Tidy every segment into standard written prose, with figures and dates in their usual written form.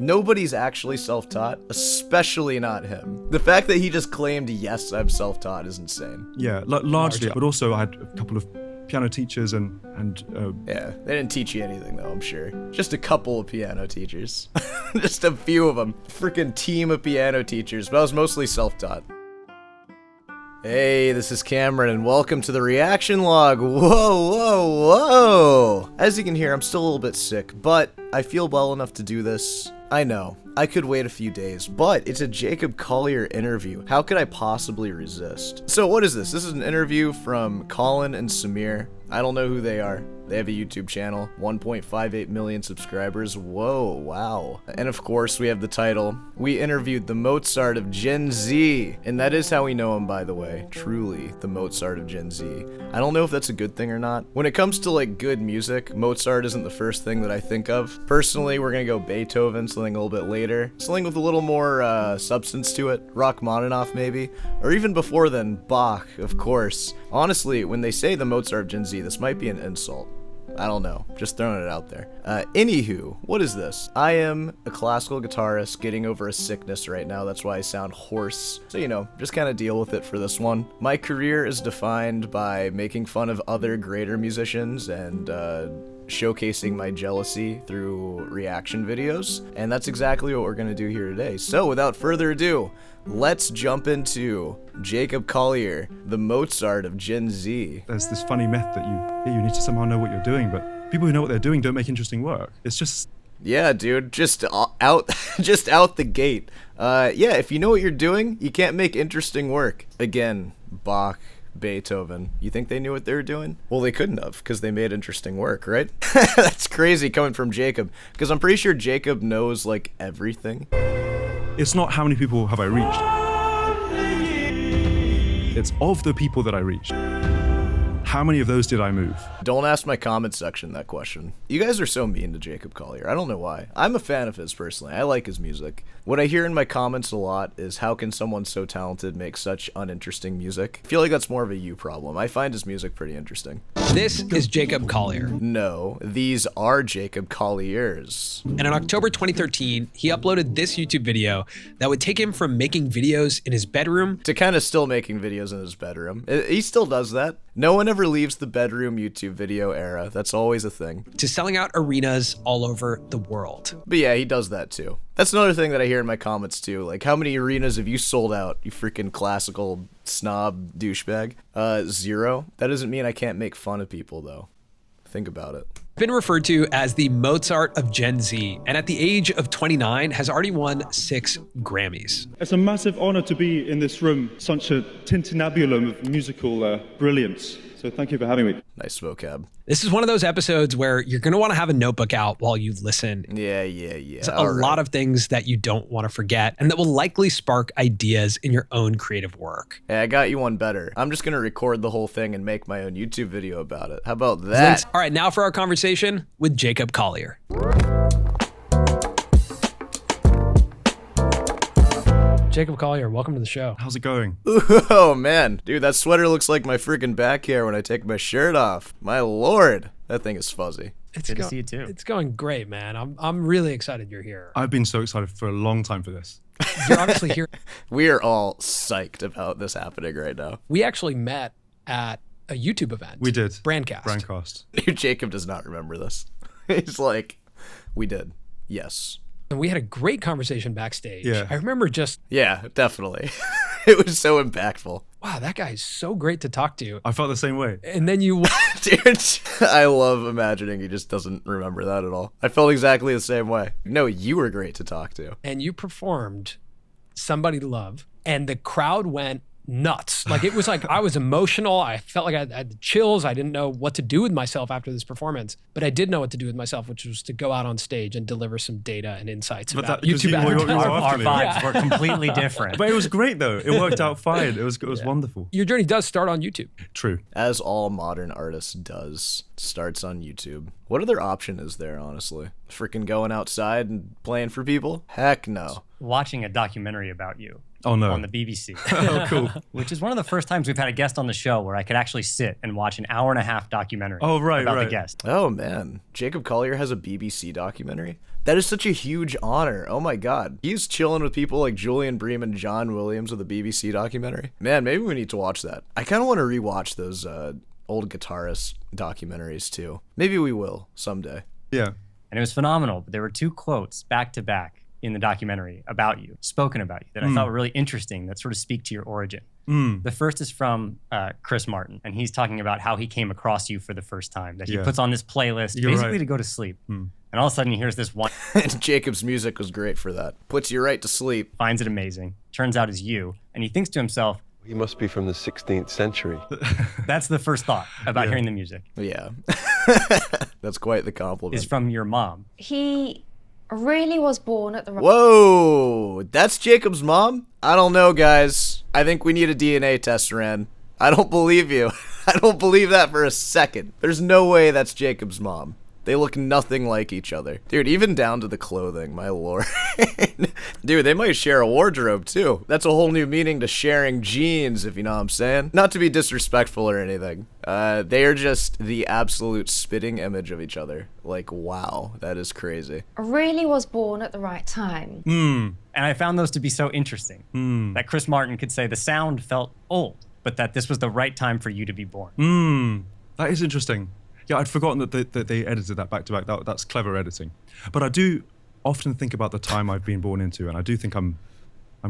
Nobody's actually self-taught, especially not him. The fact that he just claimed, yes, I'm self-taught is insane. Yeah, largely, but also I had a couple of piano teachers and yeah, they didn't teach you anything though, I'm sure. Just a couple of piano teachers. Just a few of them. Freaking team of piano teachers, but I was mostly self-taught. Hey, this is Cameron, and welcome to the reaction log. Whoa. As you can hear, I'm still a little bit sick, but I feel well enough to do this. I know, I could wait a few days, but it's a Jacob Collier interview. How could I possibly resist? So what is this? This is an interview from Colin and Samir. I don't know who they are. They have a YouTube channel, 1.58 million subscribers. Whoa, wow. And of course, we have the title. We interviewed the Mozart of Gen Z. And that is how we know him, by the way. Truly, the Mozart of Gen Z. I don't know if that's a good thing or not. When it comes to, like, good music, Mozart isn't the first thing that I think of. Personally, we're gonna go Beethoven, something a little bit later. Something with a little more substance to it. Rachmaninoff, maybe. Or even before then, Bach, of course. Honestly, when they say the Mozart of Gen Z, this might be an insult. I don't know, just throwing it out there. Anywho, what is this? I am a classical guitarist getting over a sickness right now, that's why I sound hoarse. So, you know, just kind of deal with it for this one. My career is defined by making fun of other greater musicians and showcasing my jealousy through reaction videos, and that's exactly what we're gonna do here today. So without further ado, let's jump into Jacob Collier, the Mozart of Gen Z. There's this funny myth that you need to somehow know what you're doing, but people who know what they're doing don't make interesting work. It's just... Yeah, dude, just out the gate. Yeah, if you know what you're doing, you can't make interesting work. Again, Bach, Beethoven. You think they knew what they were doing? Well, they couldn't have, because they made interesting work, right? That's crazy coming from Jacob, because I'm pretty sure Jacob knows, like, everything. It's not how many people have I reached. It's of the people that I reached. How many of those did I move? Don't ask my comment section that question. You guys are so mean to Jacob Collier. I don't know why. I'm a fan of his personally. I like his music. What I hear in my comments a lot is how can someone so talented make such uninteresting music? I feel like that's more of a you problem. I find his music pretty interesting. This is Jacob Collier. No, these are Jacob Colliers. And in October 2013, he uploaded this YouTube video that would take him from making videos in his bedroom to kind of still making videos in his bedroom. He still does that. No one ever leaves the bedroom YouTube video era. That's always a thing. To selling out arenas all over the world. But yeah, he does that too. That's another thing that I hear in my comments too. Like, how many arenas have you sold out, you freaking classical snob douchebag? 0. That doesn't mean I can't make fun of people though. Think about it. Been referred to as the Mozart of Gen Z, and at the age of 29 has already won 6 Grammys. It's a massive honor to be in this room, such a tintinnabulum of musical brilliance. So thank you for having me. Nice vocab. This is one of those episodes where you're going to want to have a notebook out while you listen. Yeah. It's a lot of things that you don't want to forget and that will likely spark ideas in your own creative work. Hey, I got you one better. I'm just going to record the whole thing and make my own YouTube video about it. How about that? All right, now for our conversation with Jacob Collier. Jacob Collier, welcome to the show. How's it going? Oh man, dude, that sweater looks like my freaking back hair when I take my shirt off. My lord, that thing is fuzzy. It's good to see you too. It's going great, man. I'm really excited you're here. I've been so excited for a long time for this. You're obviously here. We are all psyched about this happening right now. We actually met at a YouTube event. We did. Brandcast. Dude, Jacob does not remember this. He's like, we did. Yes. And we had a great conversation backstage. Yeah. I remember just... Yeah, definitely. It was so impactful. Wow, that guy is so great to talk to. I felt the same way. And then you... Dude, I love imagining he just doesn't remember that at all. I felt exactly the same way. No, you were great to talk to. And you performed Somebody to Love, and the crowd went nuts. Like, it was like I was emotional. I felt like I had the chills. I didn't know what to do with myself after this performance, but I did know what to do with myself, which was to go out on stage and deliver some data and insights about YouTube advertising. Our vibes were completely different. But it was great though. It worked out fine. It was wonderful. Your journey does start on YouTube. True. As all modern artists does, starts on YouTube. What other option is there, honestly? Freaking going outside and playing for people? Heck no. Watching a documentary about you. Oh, no. on the BBC. Oh, cool. Which is one of the first times we've had a guest on the show where I could actually sit and watch an hour-and-a-half documentary about the guest. Oh, man. Jacob Collier has a BBC documentary? That is such a huge honor. Oh, my God. He's chilling with people like Julian Bream and John Williams with a BBC documentary. Man, maybe we need to watch that. I kind of want to rewatch those old guitarist documentaries, too. Maybe we will someday. Yeah. And it was phenomenal. But there were 2 quotes back-to-back in the documentary about you, spoken about you, that I thought were really interesting, that sort of speak to your origin. The first is from Chris Martin, and he's talking about how he came across you for the first time, that he puts on this playlist basically to go to sleep. And all of a sudden he hears this one. And Jacob's music was great for that. Puts you right to sleep. Finds it amazing. Turns out it's you. And he thinks to himself, he must be from the 16th century. that's the first thought about hearing the music. Yeah. That's quite the compliment. Is from your mom. He really was born at the right... Whoa, that's Jacob's mom? I don't know, guys. I think we need a DNA test, Ren. I don't believe you. I don't believe that for a second. There's no way that's Jacob's mom. They look nothing like each other. Dude, even down to the clothing, my lord. Dude, they might share a wardrobe, too. That's a whole new meaning to sharing jeans, if you know what I'm saying. Not to be disrespectful or anything. They are just the absolute spitting image of each other. Like, wow, that is crazy. Really was born at the right time. And I found those to be so interesting. That Chris Martin could say the sound felt old, but that this was the right time for you to be born. That is interesting. Yeah, I'd forgotten that they edited that back to back. That's clever editing. But I do often think about the time I've been born into, and I do think I'm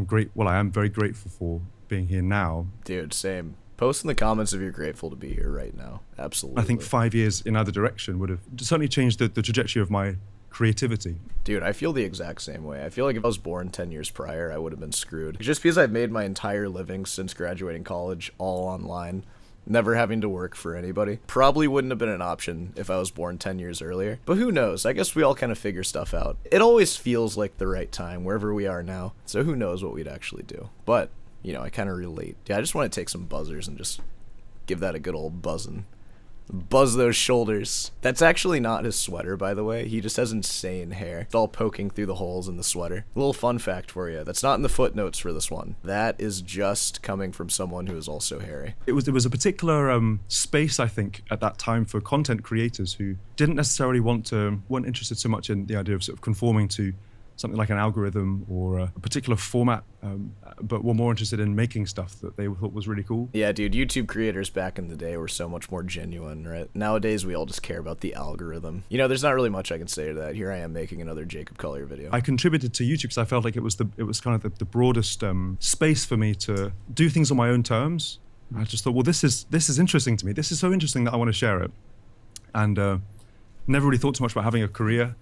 great. Well, I am very grateful for being here now. Dude, same. Post in the comments if you're grateful to be here right now. Absolutely. I think 5 years in either direction would have certainly changed the trajectory of my creativity. Dude, I feel the exact same way. I feel like if I was born 10 years prior, I would have been screwed. Just because I've made my entire living since graduating college all online, never having to work for anybody, probably wouldn't have been an option if I was born 10 years earlier. But who knows? I guess we all kind of figure stuff out. It always feels like the right time wherever we are now. So who knows what we'd actually do. But, you know, I kind of relate. Yeah, I just want to take some buzzers and just give that a good old buzzing. Buzz those shoulders. That's actually not his sweater, by the way. He just has insane hair. It's all poking through the holes in the sweater. A little fun fact for you. That's not in the footnotes for this one. That is just coming from someone who is also hairy. It was a particular space, I think, at that time for content creators who didn't necessarily weren't interested so much in the idea of sort of conforming to something like an algorithm or a particular format, but were more interested in making stuff that they thought was really cool. Yeah, dude, YouTube creators back in the day were so much more genuine, right? Nowadays, we all just care about the algorithm. You know, there's not really much I can say to that. Here I am making another Jacob Collier video. I contributed to YouTube because I felt like it was kind of the broadest space for me to do things on my own terms. I just thought, well, this is interesting to me. This is so interesting that I want to share it. And never really thought too much about having a career.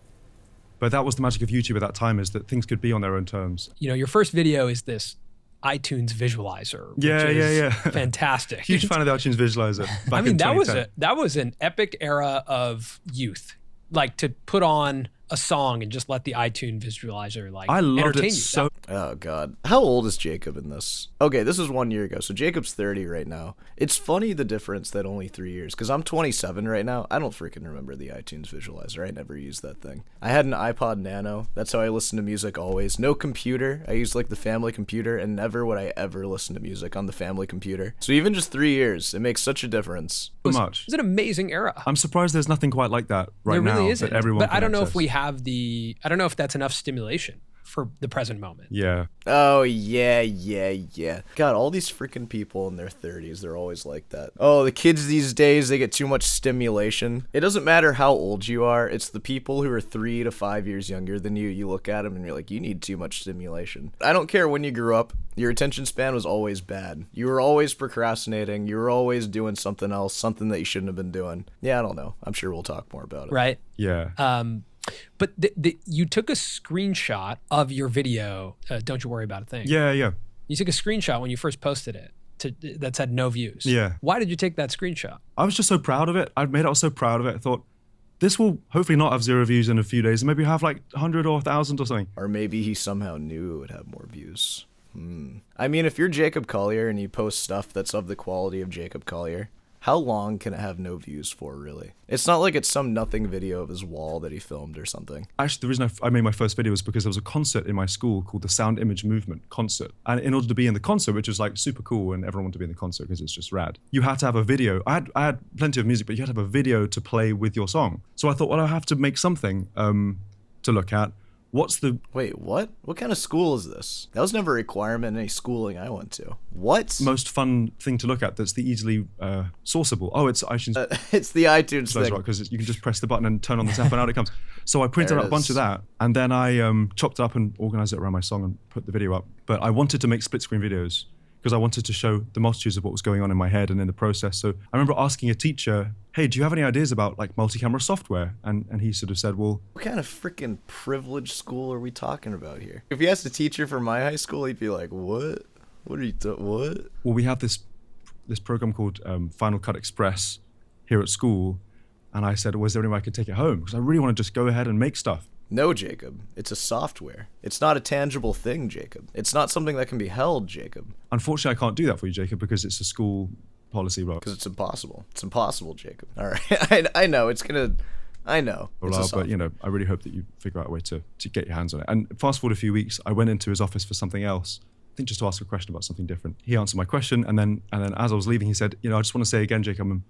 But that was the magic of YouTube at that time, is that things could be on their own terms. You know, your first video is this iTunes visualizer, which is fantastic. Huge fan of the iTunes visualizer. I mean, that was an epic era of youth. Like, to put on a song and just let the iTunes visualizer I loved entertain it you. so. Oh, God. How old is Jacob in this? Okay, this is 1 year ago, so Jacob's 30 right now. It's funny the difference that only 3 years, because I'm 27 right now. I don't freaking remember the iTunes visualizer. I never used that thing. I had an iPod Nano. That's how I listened to music always. No computer. I used like the family computer, and never would I ever listen to music on the family computer. So even just 3 years, it makes such a difference. It was an amazing era. I'm surprised there's nothing quite like that right now. There really isn't. That everyone but can I don't know if access. we have I don't know if that's enough stimulation for the present moment. Yeah. Oh, yeah. God, all these freaking people in their 30s, they're always like that. Oh, the kids these days, they get too much stimulation. It doesn't matter how old you are. It's the people who are 3 to 5 years younger than you. You look at them and you're like, you need too much stimulation. I don't care when you grew up. Your attention span was always bad. You were always procrastinating. You were always doing something else, something that you shouldn't have been doing. Yeah, I don't know. I'm sure we'll talk more about it. Right? Yeah. But you took a screenshot of your video, Don't You Worry About a Thing. Yeah. You took a screenshot when you first posted it that said no views. Yeah. Why did you take that screenshot? I was just so proud of it. I was so proud of it. I thought, this will hopefully not have 0 views in a few days, and maybe have like 100 or 1,000 or something. Or maybe he somehow knew it would have more views. I mean, if you're Jacob Collier and you post stuff that's of the quality of Jacob Collier, How long can it have no views for, really? It's not like it's some nothing video of his wall that he filmed or something. Actually, the reason I made my first video was because there was a concert in my school called the Sound Image Movement concert. And in order to be in the concert, which was like super cool and everyone wanted to be in the concert because it's just rad, you had to have a video. I had plenty of music, but you had to have a video to play with your song. So I thought, well, I have to make something to look at. Wait, what? What kind of school is this? That was never a requirement in any schooling I went to. What? Most fun thing to look at that's the easily sourceable. Oh, it's iTunes. It's the iTunes thing. Because you can just press the button and turn on this app and out it comes. So I printed out a bunch of that, and then I chopped it up and organized it around my song and put the video up. But I wanted to make split screen videos because I wanted to show the multitudes of what was going on in my head and in the process. So I remember asking a teacher, hey, do you have any ideas about like multi-camera software? And he sort of said, well... What kind of freaking privileged school are we talking about here? If you asked a teacher from my high school, he'd be like, what? What are you what? Well, we have this program called Final Cut Express here at school. And I said, was there any way I could take it home? Because I really want to just go ahead and make stuff. No, Jacob. It's a software. It's not a tangible thing, Jacob. It's not something that can be held, Jacob. Unfortunately, I can't do that for you, Jacob, because it's a school policy, Rob. Because it's impossible. It's impossible, Jacob. All right. I know. I know. But, you know, I really hope that you figure out a way to get your hands on it. And fast forward a few weeks, I went into his office for something else. I think just to ask a question about something different. He answered my question, and then as I was leaving, he said, you know, I just want to say again, Jacob,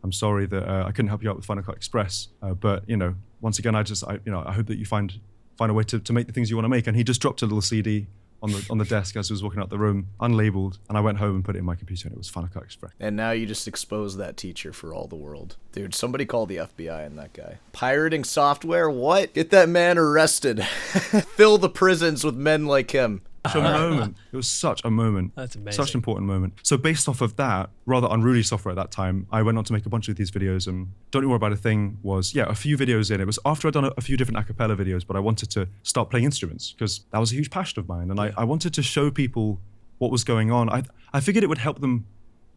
I'm sorry that I couldn't help you out with Final Cut Express, but you know, once again, I hope that you find a way to make the things you want to make. And he just dropped a little CD on the desk as I was walking out the room, unlabeled, and I went home and put it in my computer, and it was Final Cut Express. And now you just exposed that teacher for all the world. Dude, somebody call the FBI on that guy. Pirating software? What? Get that man arrested. Fill the prisons with men like him. Such a moment. It was such a moment. That's amazing. Such an important moment. So based off of that, rather unruly software at that time, I went on to make a bunch of these videos. And Don't You Worry About a Thing was, a few videos in. It was after I'd done a few different a cappella videos, but I wanted to start playing instruments because that was a huge passion of mine. And I wanted to show people what was going on. I figured it would help them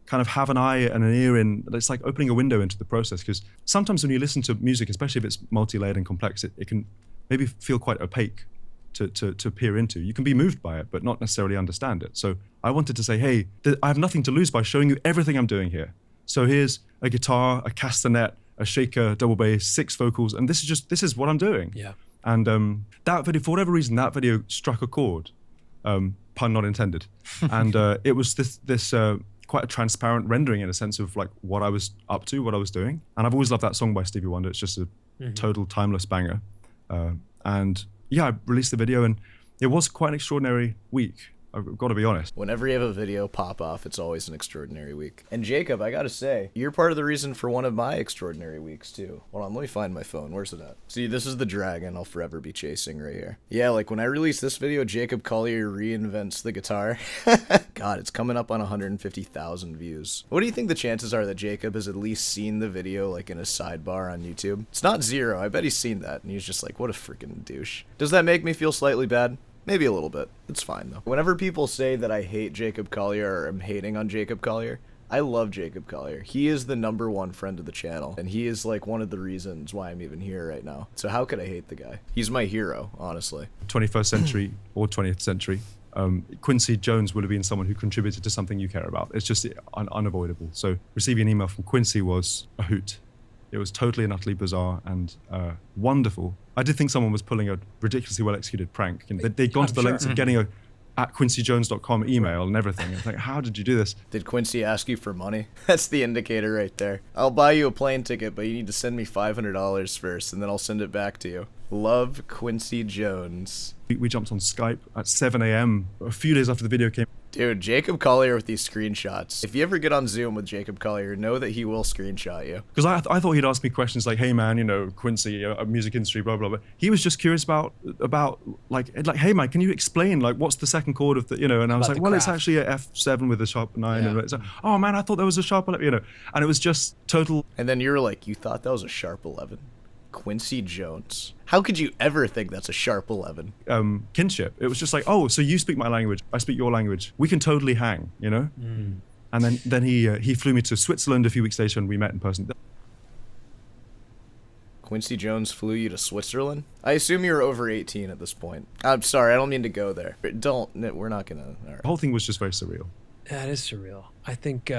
kind of have an eye and an ear in. It's like opening a window into the process, because sometimes when you listen to music, especially if it's multi-layered and complex, it can maybe feel quite opaque to peer into. You can be moved by it, but not necessarily understand it. So I wanted to say, hey, I have nothing to lose by showing you everything I'm doing here. So here's a guitar, a castanet, a shaker, double bass, 6 vocals, and this is what I'm doing. Yeah. And that video, for whatever reason, that video struck a chord, pun not intended. And it was this quite a transparent rendering in a sense of like what I was up to, what I was doing. And I've always loved that song by Stevie Wonder. It's just a total timeless banger. And yeah, I released the video, and it was quite an extraordinary week. I've got to be honest. Whenever you have a video pop off, it's always an extraordinary week. And Jacob, I gotta say, you're part of the reason for one of my extraordinary weeks too. Hold on, let me find my phone. Where's it at? See, this is the dragon I'll forever be chasing right here. Yeah, like when I release this video, Jacob Collier reinvents the guitar. God, it's coming up on 150,000 views. What do you think the chances are that Jacob has at least seen the video like in a sidebar on YouTube? It's not 0. I bet he's seen that, and he's just like, what a freaking douche. Does that make me feel slightly bad? Maybe a little bit. It's fine, though. Whenever people say that I hate Jacob Collier or am hating on Jacob Collier, I love Jacob Collier. He is the #1 friend of the channel, and he is like one of the reasons why I'm even here right now. So how could I hate the guy? He's my hero, honestly. 21st century or 20th century, Quincy Jones would have been someone who contributed to something you care about. It's just unavoidable. So receiving an email from Quincy was a hoot. It was totally and utterly bizarre and wonderful. I did think someone was pulling a ridiculously well-executed prank. You know, they'd gone to the lengths of getting a at quincyjones.com email and everything. It's like, how did you do this? Did Quincy ask you for money? That's the indicator right there. I'll buy you a plane ticket, but you need to send me $500 first, and then I'll send it back to you. Love, Quincy Jones. We jumped on Skype at 7 a.m. a few days after the video came. Dude, Jacob Collier with these screenshots. If you ever get on Zoom with Jacob Collier, know that he will screenshot you. Because I thought he'd ask me questions like, hey man, you know, Quincy, music industry, blah, blah, blah. He was just curious about like, hey man, can you explain, like, what's the second chord of the, you know, and I was like, well, it's actually a F7 with a sharp 9. Yeah. And it's like, oh man, I thought there was a sharp 11, you know, and it was just total. And then you were like, you thought that was a sharp 11? Quincy Jones. How could you ever think that's a sharp 11? Kinship. It was just like, oh, so you speak my language, I speak your language. We can totally hang, you know? And then he flew me to Switzerland a few weeks later, and we met in person. Quincy Jones flew you to Switzerland? I assume you're over 18 at this point. I'm sorry, I don't mean to go there. We're not gonna. All right. The whole thing was just very surreal. Yeah, it is surreal. I think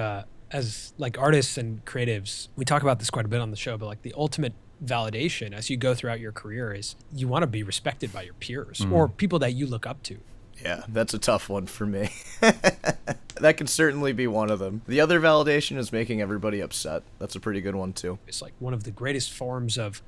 as like artists and creatives, we talk about this quite a bit on the show, but like the ultimate validation as you go throughout your career is you want to be respected by your peers or people that you look up to. Yeah, that's a tough one for me. That can certainly be one of them. The other validation is making everybody upset. That's a pretty good one too. It's like one of the greatest forms of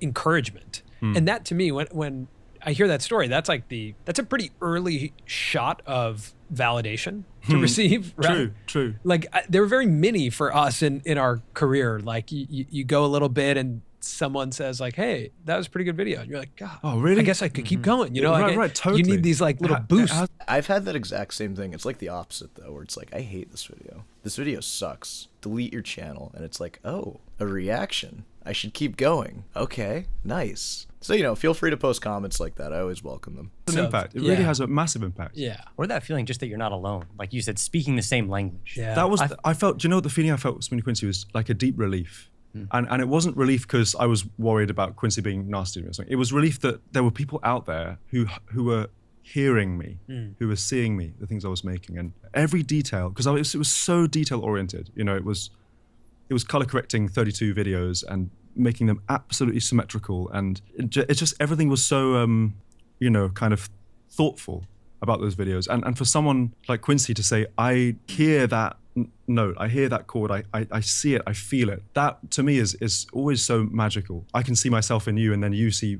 encouragement. And that to me, when I hear that story, that's a pretty early shot of validation to receive. Right? True. Like they were very mini for us in our career. Like you go a little bit and someone says like, "Hey, that was a pretty good video," and you're like, "God, oh really? I guess I could keep going." You know, right, totally. You need these like little boosts. I've had that exact same thing. It's like the opposite though, where it's like, I hate this video. This video sucks. Delete your channel. And it's like, oh, a reaction. I should keep going. Okay, nice. So, feel free to post comments like that. I always welcome them. It's an impact. It really has a massive impact. Yeah. Or that feeling just that you're not alone. Like you said, speaking the same language. Yeah. That was, I felt, do you know what the feeling I felt with Quincy was like a deep relief. And it wasn't relief because I was worried about Quincy being nasty to me or something. It was relief that there were people out there who were hearing me, who were seeing me, the things I was making, and every detail, because it was so detail oriented. It was color correcting 32 videos and making them absolutely symmetrical, and it's just everything was so kind of thoughtful about those videos. And for someone like Quincy to say, I hear that note, I hear that chord, I see it, I feel it, that to me is always so magical. I can see myself in you, and then you see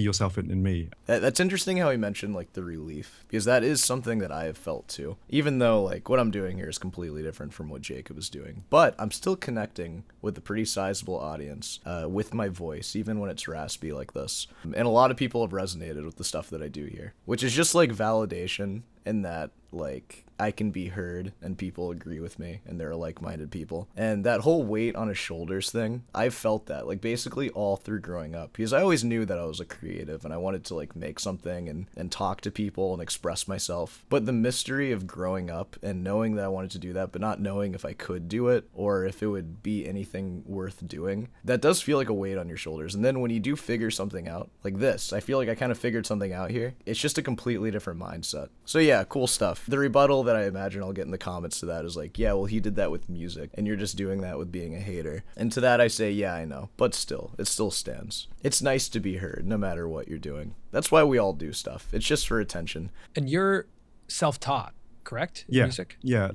yourself in me. That's interesting how he mentioned like the relief, because that is something that I have felt too, even though like what I'm doing here is completely different from what Jacob is doing, but I'm still connecting with a pretty sizable audience with my voice, even when it's raspy like this. And a lot of people have resonated with the stuff that I do here, which is just like validation in that like I can be heard and people agree with me and they're like-minded people. And that whole weight on his shoulders thing, I've felt that like basically all through growing up, because I always knew that I was a creative and I wanted to like make something and talk to people and express myself. But the mystery of growing up and knowing that I wanted to do that, but not knowing if I could do it or if it would be anything worth doing, that does feel like a weight on your shoulders. And then when you do figure something out like this, I feel like I kind of figured something out here. It's just a completely different mindset. So yeah, cool stuff. The rebuttal that I imagine I'll get in the comments to that is like, yeah, well, he did that with music and you're just doing that with being a hater. And to that I say, yeah, I know, but still, it still stands. It's nice to be heard no matter what you're doing. That's why we all do stuff. It's just for attention. And you're self-taught, correct? In Yeah. music? Yeah.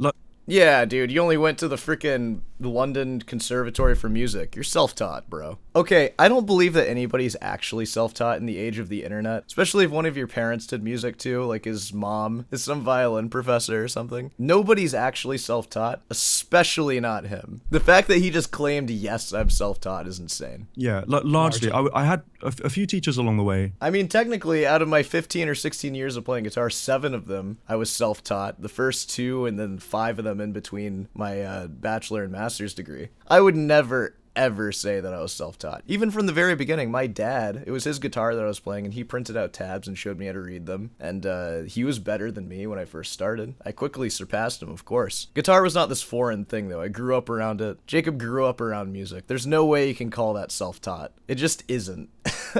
Yeah, dude, you only went to the frickin' London Conservatory for Music. You're self-taught, bro. Okay, I don't believe that anybody's actually self-taught in the age of the internet, especially if one of your parents did music too, like his mom is some violin professor or something. Nobody's actually self-taught, especially not him. The fact that he just claimed, yes, I'm self-taught is insane. Yeah, largely. I had a few teachers along the way. I mean, technically, out of my 15 or 16 years of playing guitar, 7 of them I was self-taught. The first 2 and then 5 of them in between my bachelor and master's degree. I would never ever say that I was self-taught. Even from the very beginning, my dad, it was his guitar that I was playing and he printed out tabs and showed me how to read them. And he was better than me when I first started. I quickly surpassed him, of course. Guitar was not this foreign thing though. I grew up around it. Jacob grew up around music. There's no way you can call that self-taught. It just isn't.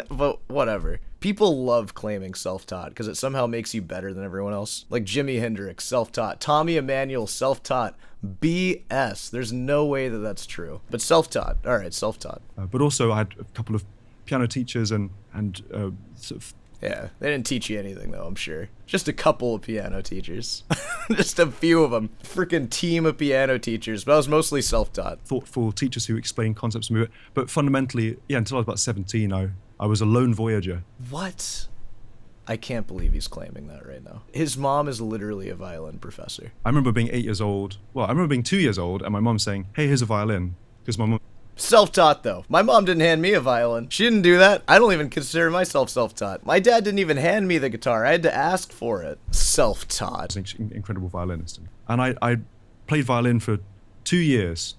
But whatever. People love claiming self-taught because it somehow makes you better than everyone else. Like Jimi Hendrix, self-taught. Tommy Emmanuel, self-taught. BS. There's no way that that's true. But self-taught. All right, self-taught. But also I had a couple of piano teachers and sort of... Yeah, they didn't teach you anything though, I'm sure. Just a couple of piano teachers. Just a few of them. Freaking team of piano teachers, but I was mostly self-taught. Thoughtful teachers who explain concepts and move it. But fundamentally, yeah, until I was about 17, I was a lone voyager. What? I can't believe he's claiming that right now. His mom is literally a violin professor. I remember being 8 years old. Well, I remember being 2 years old and my mom saying, hey, here's a violin. Because my mom... Self-taught though. My mom didn't hand me a violin. She didn't do that. I don't even consider myself self-taught. My dad didn't even hand me the guitar. I had to ask for it. Self-taught. An incredible violinist. And I played violin for 2 years.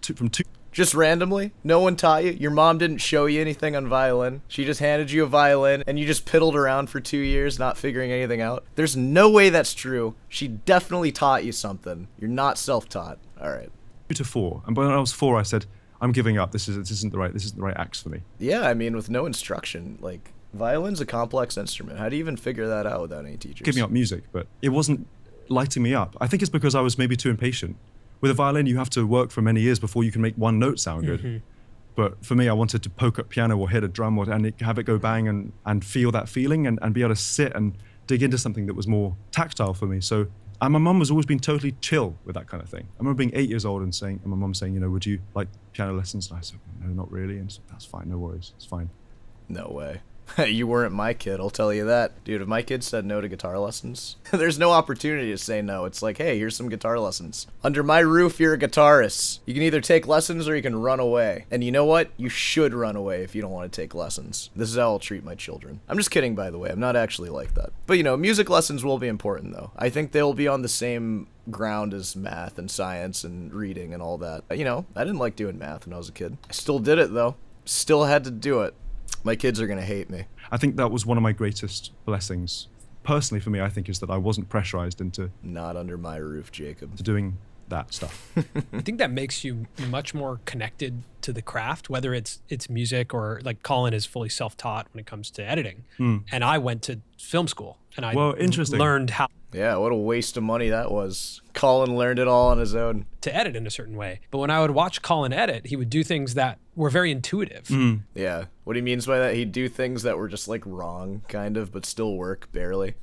Just randomly? No one taught you? Your mom didn't show you anything on violin? She just handed you a violin and you just piddled around for 2 years not figuring anything out? There's no way that's true. She definitely taught you something. You're not self-taught. All right. 2 to 4. And when I was 4, I said, I'm giving up. This isn't the right axe for me. Yeah, I mean, with no instruction, like, violin's a complex instrument. How do you even figure that out without any teachers? Giving up music, but it wasn't lighting me up. I think it's because I was maybe too impatient. with a violin, you have to work for many years before you can make one note sound good. But for me, I wanted to poke at piano or hit a drum and have it go bang and feel that feeling and be able to sit and dig into something that was more tactile for me. So, and my mum has always been totally chill with that kind of thing. I remember being 8 years old and my mum saying, you know, would you like piano lessons? And I said, no, not really. And so, that's fine, no worries, it's fine. No way. You weren't my kid, I'll tell you that. Dude, if my kid said no to guitar lessons, there's no opportunity to say no. It's like, hey, here's some guitar lessons. Under my roof, you're a guitarist. You can either take lessons or you can run away. And you know what? You should run away if you don't want to take lessons. This is how I'll treat my children. I'm just kidding, by the way. I'm not actually like that. But, you know, music lessons will be important, though. I think they'll be on the same ground as math and science and reading and all that. You know, I didn't like doing math when I was a kid. I still did it, though. Still had to do it. My kids are going to hate me. I think that was one of my greatest blessings. Personally, for me, I think is that I wasn't pressurized into not under my roof, Jacob, to doing that stuff. I think that makes you much more connected to the craft, whether it's music or like Colin is fully self-taught when it comes to editing. And I went to film school and I learned how. Yeah, what a waste of money that was. Colin learned it all on his own. To edit in a certain way. But when I would watch Colin edit, he would do things that were very intuitive. Yeah. What he means by that, he'd do things that were just like wrong, kind of, but still work, barely.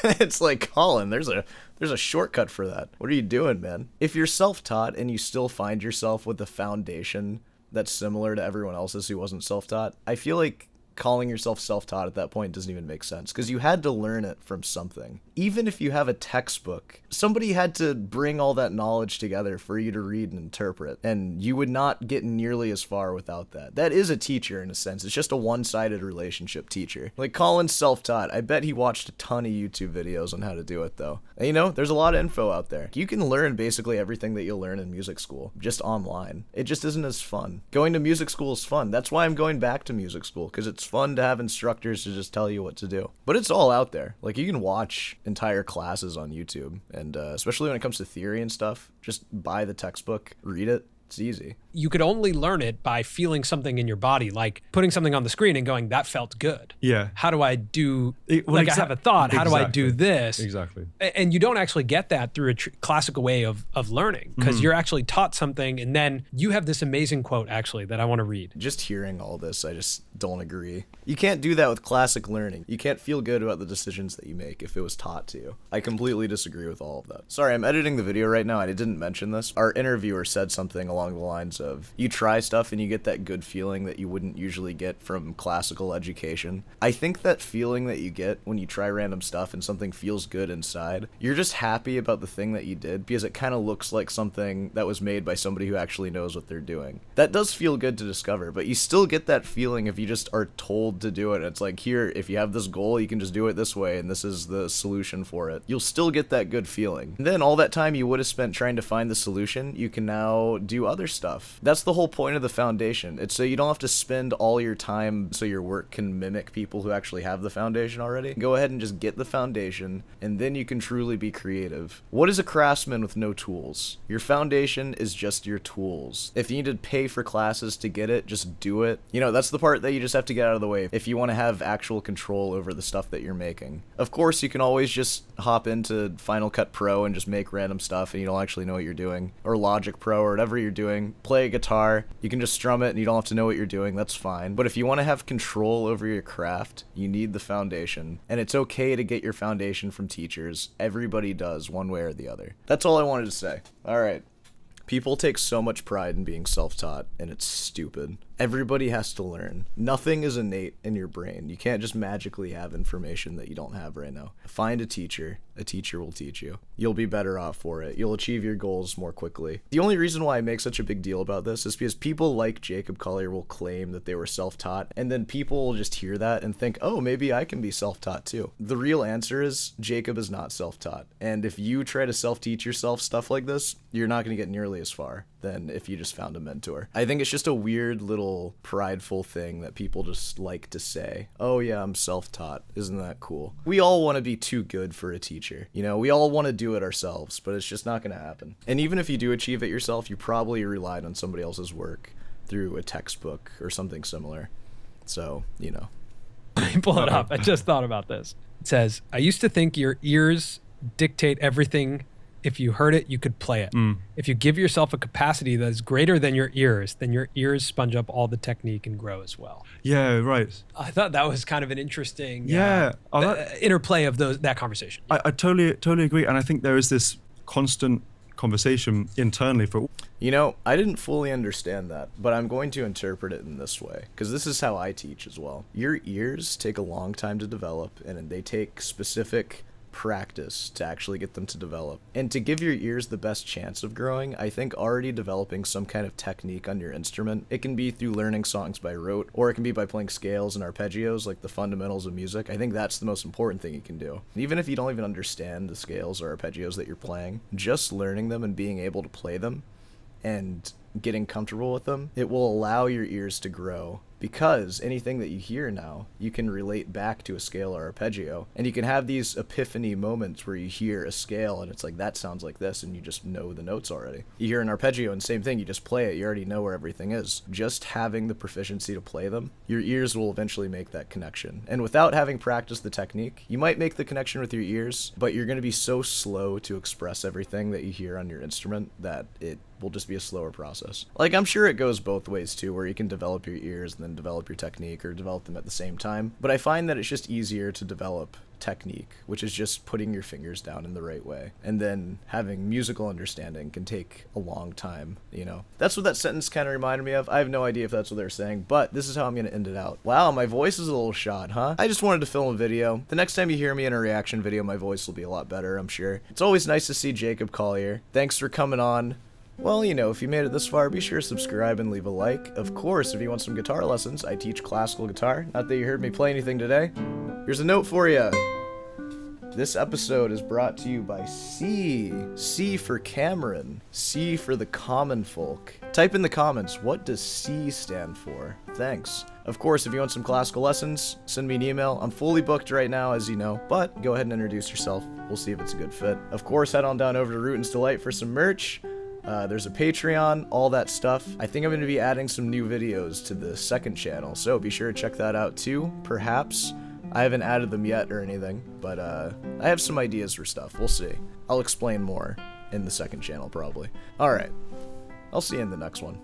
It's like, Colin, there's a shortcut for that. What are you doing, man? If you're self-taught and you still find yourself with the foundation that's similar to everyone else's who wasn't self-taught, I feel like calling yourself self-taught at that point doesn't even make sense because you had to learn it from something. Even if you have a textbook, somebody had to bring all that knowledge together for you to read and interpret, and you would not get nearly as far without that. That is a teacher in a sense. It's just a one-sided relationship teacher. Like Colin's self-taught. I bet he watched a ton of YouTube videos on how to do it though. And you know, there's a lot of info out there. You can learn basically everything that you'll learn in music school just online. It just isn't as fun. Going to music school is fun. That's why I'm going back to music school, because it's fun to have instructors to just tell you what to do. But it's all out there. Like you can watch entire classes on YouTube, and especially when it comes to theory and stuff, just buy the textbook, read it. It's easy. You could only learn it by feeling something in your body, like putting something on the screen and going, that felt good. Yeah. How do I do, I have a thought, how do I do this? Exactly. And you don't actually get that through a classical way of learning, because you're actually taught something, and then you have this amazing quote actually that I want to read. Just hearing all this, I just don't agree. You can't do that with classic learning. You can't feel good about the decisions that you make if it was taught to you. I completely disagree with all of that. Sorry, I'm editing the video right now and I didn't mention this. Our interviewer said something along the lines of, you try stuff and you get that good feeling that you wouldn't usually get from classical education. I think that feeling that you get when you try random stuff and something feels good inside, you're just happy about the thing that you did because it kind of looks like something that was made by somebody who actually knows what they're doing. That does feel good to discover, but you still get that feeling if you just are told to do it. It's like, here, if you have this goal, you can just do it this way and this is the solution for it. You'll still get that good feeling. And then all that time you would have spent trying to find the solution, you can now do other stuff. That's the whole point of the foundation. It's so you don't have to spend all your time so your work can mimic people who actually have the foundation already. Go ahead and just get the foundation, and then you can truly be creative. What is a craftsman with no tools? Your foundation is just your tools. If you need to pay for classes to get it, just do it. You know, that's the part that you just have to get out of the way if you want to have actual control over the stuff that you're making. Of course, you can always just hop into Final Cut Pro and just make random stuff and you don't actually know what you're doing. Or Logic Pro or whatever you're doing. Play a guitar, you can just strum it and you don't have to know what you're doing, that's fine. But if you want to have control over your craft, you need the foundation. And it's okay to get your foundation from teachers. Everybody does, one way or the other. That's all I wanted to say. Alright. People take so much pride in being self-taught, and it's stupid. Everybody has to learn. Nothing is innate in your brain. You can't just magically have information that you don't have right now. Find a teacher. A teacher will teach you. You'll be better off for it. You'll achieve your goals more quickly. The only reason why I make such a big deal about this is because people like Jacob Collier will claim that they were self-taught, and then people will just hear that and think, oh, maybe I can be self-taught too. The real answer is Jacob is not self-taught. And if you try to self-teach yourself stuff like this, you're not going to get nearly as far than if you just found a mentor. I think it's just a weird little prideful thing that people just like to say. Oh yeah, I'm self-taught. Isn't that cool? We all want to be too good for a teacher. You know, we all want to do it ourselves, but it's just not going to happen. And even if you do achieve it yourself, you probably relied on somebody else's work through a textbook or something similar. So, you know. Pull it up. I just thought about this. It says, I used to think your ears dictate everything if you heard it, you could play it. If you give yourself a capacity that is greater than your ears, then your ears sponge up all the technique and grow as well. Yeah, right. I thought that was kind of an interesting interplay of that conversation. I totally agree. And I think there is this constant conversation internally for... You know, I didn't fully understand that, but I'm going to interpret it in this way, because this is how I teach as well. Your ears take a long time to develop, and they take specific practice to actually get them to develop. And to give your ears the best chance of growing, I think already developing some kind of technique on your instrument. It can be through learning songs by rote, or it can be by playing scales and arpeggios, like the fundamentals of music. I think that's the most important thing you can do. Even if you don't even understand the scales or arpeggios that you're playing, just learning them and being able to play them and getting comfortable with them, it will allow your ears to grow, because anything that you hear now, you can relate back to a scale or arpeggio, and you can have these epiphany moments where you hear a scale and it's like, that sounds like this, and you just know the notes already. You hear an arpeggio and same thing, you just play it, you already know where everything is. Just having the proficiency to play them, your ears will eventually make that connection. And without having practiced the technique, you might make the connection with your ears, but you're going to be so slow to express everything that you hear on your instrument that it will just be a slower process. Like, I'm sure it goes both ways too, where you can develop your ears and then develop your technique, or develop them at the same time. But I find that it's just easier to develop technique, which is just putting your fingers down in the right way. And then having musical understanding can take a long time, you know. That's what that sentence kind of reminded me of. I have no idea if that's what they're saying, but this is how I'm going to end it out. Wow, my voice is a little shot, huh? I just wanted to film a video. The next time you hear me in a reaction video, my voice will be a lot better, I'm sure. It's always nice to see Jacob Collier. Thanks for coming on. Well, you know, if you made it this far, be sure to subscribe and leave a like. Of course, if you want some guitar lessons, I teach classical guitar. Not that you heard me play anything today. Here's a note for you. This episode is brought to you by C. C for Cameron. C for the common folk. Type in the comments, what does C stand for? Thanks. Of course, if you want some classical lessons, send me an email. I'm fully booked right now, as you know, but go ahead and introduce yourself. We'll see if it's a good fit. Of course, head on down over to Rootin's Delight for some merch. There's a Patreon, all that stuff. I think I'm going to be adding some new videos to the second channel, so be sure to check that out too, perhaps. I haven't added them yet or anything, but I have some ideas for stuff. We'll see. I'll explain more in the second channel, probably. Alright, I'll see you in the next one.